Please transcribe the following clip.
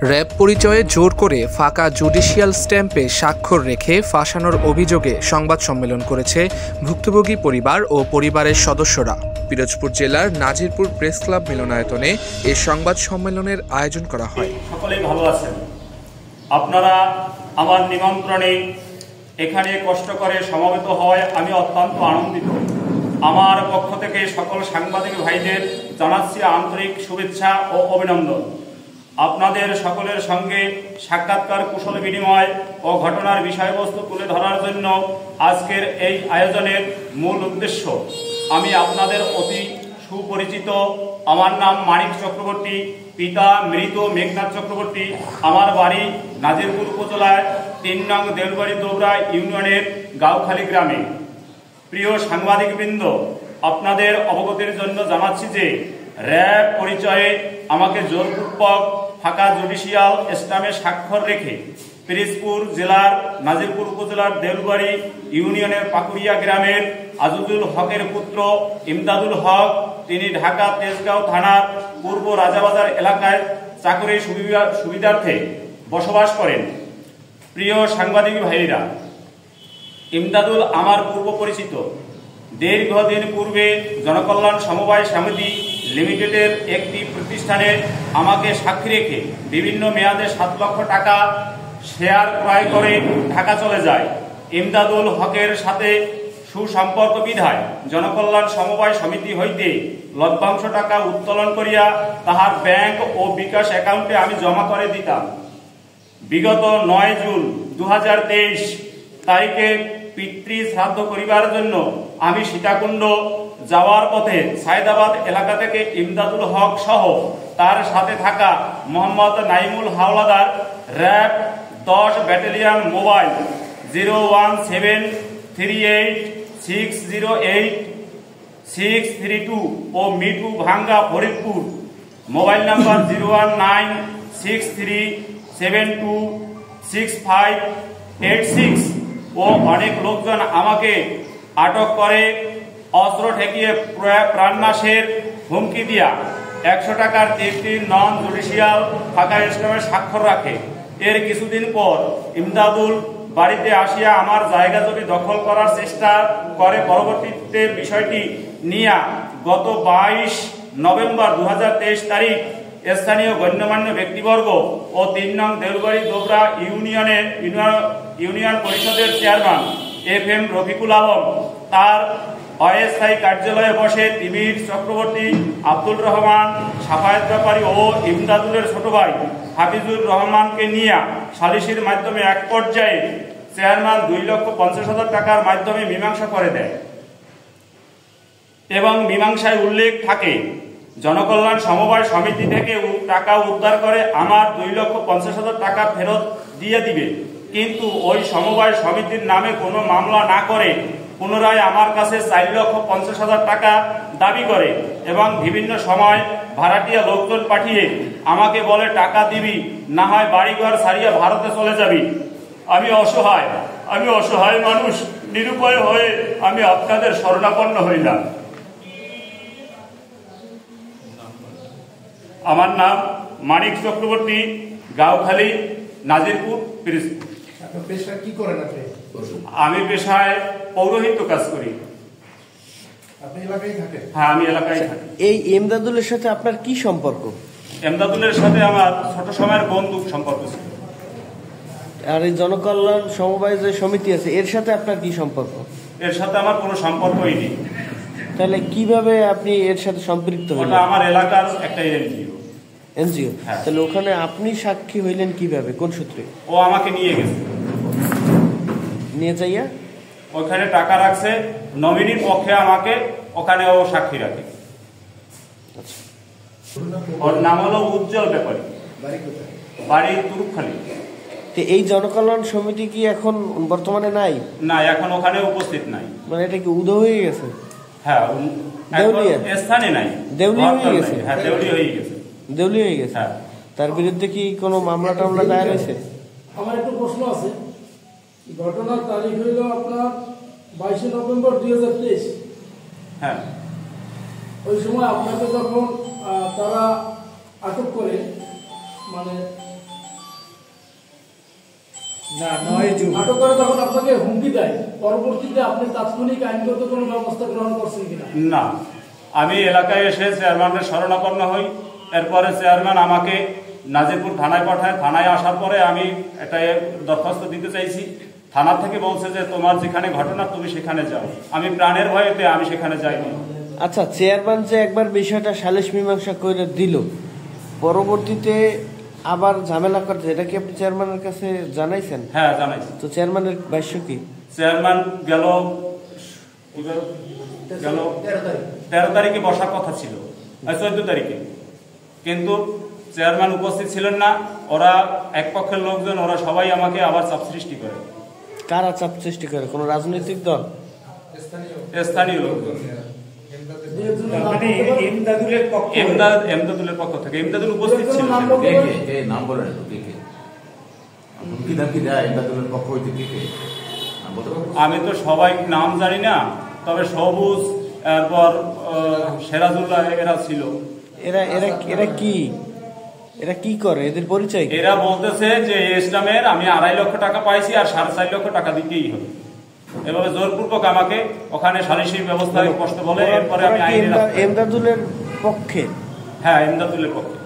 RAB পরিচয়ে জোর করে ফাঁকা জুডিশিয়াল স্ট্যাম্পে স্বাক্ষর রেখে ফাঁসানোর অভিযোগে সংবাদ সম্মেলন করেছে ভুক্তভোগী পরিবার ও পরিবারের সদস্যরা। পিরোজপুর জেলার নাজিরপুর প্রেস ক্লাব মিলনায়তনে এই সংবাদ সম্মেলনের আয়োজন করা হয়। সকলেই ভালো আছেন। আপনারা আমার নিমন্ত্রণে এখানে কষ্ট করে সমবেত হওয়ায় আমি অত্যন্ত আনন্দিত। আমার পক্ষ থেকে সকল সাংবাদিক ভাইদের জানাচ্ছি আন্তরিক শুভেচ্ছা ও অভিনন্দন। আপনাদের সকলের সঙ্গে সাক্ষাৎকার, কুশল বিনিময় ও ঘটনার বিষয়বস্তু তুলে ধরার জন্য আজকের এই আয়োজনের মূল উদ্দেশ্য। আমি আপনাদের অতি সুপরিচিত। আমার নাম মানিক চক্রবর্তী, পিতা মৃত মেঘনাথ চক্রবর্তী। আমার বাড়ি নাজিরপুর উপজেলায় ৩ নং দেউলবাড়ি দোবরা ইউনিয়নের গাঁওখালী গ্রামে। প্রিয় সাংবাদিকবৃন্দ, আপনাদের অবগতির জন্য জানাচ্ছি যে র্যাব পরিচয়ে আমাকে জোরপূর্বক ফাঁকা জুডিশিয়াল স্ট্যাম্পে স্বাক্ষর রেখে পিরোজপুর জেলার নাজিরপুর উপজেলার দেউলবাড়ি ইউনিয়নের পাকুড়িয়া গ্রামের আজিজুল হকের পুত্র ইমদাদুল হক, তিনি ঢাকা তেজগাঁও থানার পূর্ব রাজাবাজার এলাকায় চাকরির সুবিধার্থে বসবাস করেন। প্রিয় সাংবাদিক ভাইরা, ইমদাদুল আমার পূর্ব পরিচিত। দীর্ঘদিন পূর্বে জনকল্যাণ সমবায় সমিতি লিমিটেডের একটি প্রতিষ্ঠানে আমাকে সাক্ষী রেখে বিভিন্ন মেয়াদে 7 লক্ষ টাকা শেয়ার ক্রয় করে ঢাকা চলে যায়। ইমদাদুল হকের সাথে সুসম্পর্ক বিধায় জনকল্যাণ সমবায় সমিতি হইতে লভ্যাংশ টাকা উত্তোলন করিয়া তাহার ব্যাংক ও বিকাশ অ্যাকাউন্টে আমি জমা করে দিতাম। বিগত 9 জুন 2023 তারিখে পিতৃ শ্রাদ্ধ করিবার জন্য আমি সীতাকুণ্ড যাওয়ার পথে সাইদাবাদ এলাকা থেকে ইমদাদুল হক সহ তার সাথে থাকা Mohammad Naimul Howlader RAB 10 battalion mobile 01738608632 ও মিঠু ভাঙ্গা ফরিদপুর মোবাইল নাম্বার 01963726586 ও অনেক লোকজন আমাকে আটক করে অস্ত্র ঠেকিয়ে প্রাণনাশের হুমকি দিয়া 100 টাকার একটি নন জুডিশিয়াল ফাঁকা স্ট্যাম্পে স্বাক্ষর রাখে। এর কিছুদিন পর ইমদাদুল বাড়িতে আসিয়া আমার জায়গা জমি দখল করার চেষ্টা করে। পরবর্তীতে বিষয়টি নিয়ে গত 22 নভেম্বর 2023 তারিখ স্থানীয় গণ্যমান্য ব্যক্তিবর্গ ও 3 নং দেউলবাড়ি দোবরা ইউনিয়ন পরিষদের চেয়ারম্যান FM রফিকুল আলম তার অস্থায়ী কার্যালয়ে বসে তিমির চক্রবর্তী, আব্দুল রহমান, সাফায়েত ব্যাপারী ও ইমদাদুলের ছোট ভাই হাফিজুর রহমানকে নিয়ে সালিসির মাধ্যমে এক পর্যায়ে চেয়ারম্যান 2,50,000 টাকার মাধ্যমে মীমাংসা করে দেয় এবং মীমাংসায় উল্লেখ থাকে জনকল্যাণ সমবায় সমিতি থেকে টাকা উদ্ধার করে আমার 2,50,000 টাকা ফেরত দিয়ে দিবে। কিন্তু ওই সমবায় সমিতির নামে কোনো মামলা না করে পুনরায় আমার কাছে 4,50,000 টাকা দাবি করে এবং বিভিন্ন সময় ভাড়াটিয়া লোকজন পাঠিয়ে আমাকে বলে টাকা দিবি, না হয় বাড়িঘর ছাড়িয়ে ভারতে চলে যাবি। আমি অসহায় মানুষ, নিরুপায় হয়ে আমি আপনাদের শরণাপন্ন হইলাম। আমার নাম মানিক চক্রবর্তী, গাঁওখালী, নাজিরপুর, পিরোজপুর। কি করেন আপনি? আমি পেশায় পৌরোহিত্য কাজ করি। আপনি এলাকায় থাকেন? হ্যাঁ, আমি এলাকায় থাকি। এই ইমদাদুলের সাথে আপনার কি সম্পর্ক? ইমদাদুলের সাথে আমার ছোট সময়ের বন্ধু সম্পর্ক ছিল। আর এই জনকল্যাণ সমবায় যে সমিতি আছে এর সাথে আপনার কি সম্পর্ক? এর সাথে আমার কোনো সম্পর্কই নেই। তাহলে কিভাবে আপনি এর সাথে সম্পৃক্ত হলেন? ওটা আমার এলাকার একটা এনজিও। হ্যাঁ। তাহলে ওখানে আপনি সাক্ষী হইলেন কিভাবে, কোন সূত্রে? ও আমাকে নিয়ে গেছে, নিয়ে যাইয়া ওখানে টাকা রাখছে, নমিনির পক্ষে আমাকে ওখানে ও সাক্ষী রাখে। ওর নাম হলো উজ্জ্বল ব্যাপারী, বাড়ি তুরুকখালী। তো এই জনকল্যাণ সমিতি কি এখন বর্তমানে নাই? না, এখন ওখানে উপস্থিত নাই। মানে এটা কি উদয় হয়ে গেছে? হ্যাঁ, স্থানে নাই, দেউলিয়া হয়ে গেছে। হ্যাঁ, দেউলিয়া হয়ে গেছে। দেউলিয়া হয়ে গেছে। হ্যাঁ। তার বিরুদ্ধে কি কোনো মামলা টামলা দায়ের হয়েছে? আমার একটু প্রশ্ন আছে। ঘটনার তারিখ হইল আপনার 22 নভেম্বর 2023। হ্যাঁ, ওই সময় আপনাকে যখন তারা আটক করে, মানে আটক করে তখন আপনাকে হুমকি দেয়, পরবর্তীতে আপনি তাৎক্ষণিক আইনগত কোনো ব্যবস্থা গ্রহণ করছেন কিনা? না, আমি এলাকায় এসে চেয়ারম্যানের শরণাপন্ন হই। এরপরে চেয়ারম্যান আমাকে নাজিরপুর থানায় পাঠায়। থানায় আসার পরে আমি একটা দরখাস্ত দিতে চাইছি। থানা থেকে বলছে যে তোমার যেখানে ঘটনা তুমি সেখানে যাও। আমি প্রাণের ভয়েতে আমি সেখানে যাইনি। আচ্ছা, চেয়ারম্যান যে একবার বিষয়টা সালিশ মীমাংসা করে দিল, পরবর্তীতে আবার ঝামেলা করছে, এটা কি আপনি চেয়ারম্যানের কাছে জানাইছেন? হ্যাঁ, জানাইছি। তো চেয়ারম্যানের ভাষ্য কি? চেয়ারম্যান গেল 13 তারিখে বসার কথা ছিল, 14 তারিখে, কিন্তু চেয়ারম্যান উপস্থিত ছিলেন না। ওরা এক পক্ষের লোকজন, ওরা সবাই আমাকে আবার চাপ সৃষ্টি করে। কারা চাপ সৃষ্টি করে? কোন রাজনৈতিক দল? স্থানীয় লোকজন, এমদাদুলের পক্ষ থেকে। এমদাদুল উপস্থিত ছিল। নাম বলেন একটু, কে কে হুমকি ধামকি দেয় এমদাদুলের পক্ষ হইতে? কে কে নাম বলতে পারবেন? আমি তো সবাই নাম জানি না, তবে সবুজ, এরপর সেরাজুল্লাহ এরা ছিল। এরা এরা এরা কি এরা কি করে? এদের পরিচয় কি? এরা বলতেছে যে ইসলামের আমি 2.5 লক্ষ টাকা পাইছি আর 4.5 লক্ষ টাকা দিতেই হবে। এভাবে জোরপূর্বক আমাকে ওখানে সালিশির ব্যবস্থায় কষ্ট বলে। এরপরে আমি এমদাদুলের পক্ষে? হ্যাঁ, এমদাদুলের পক্ষে।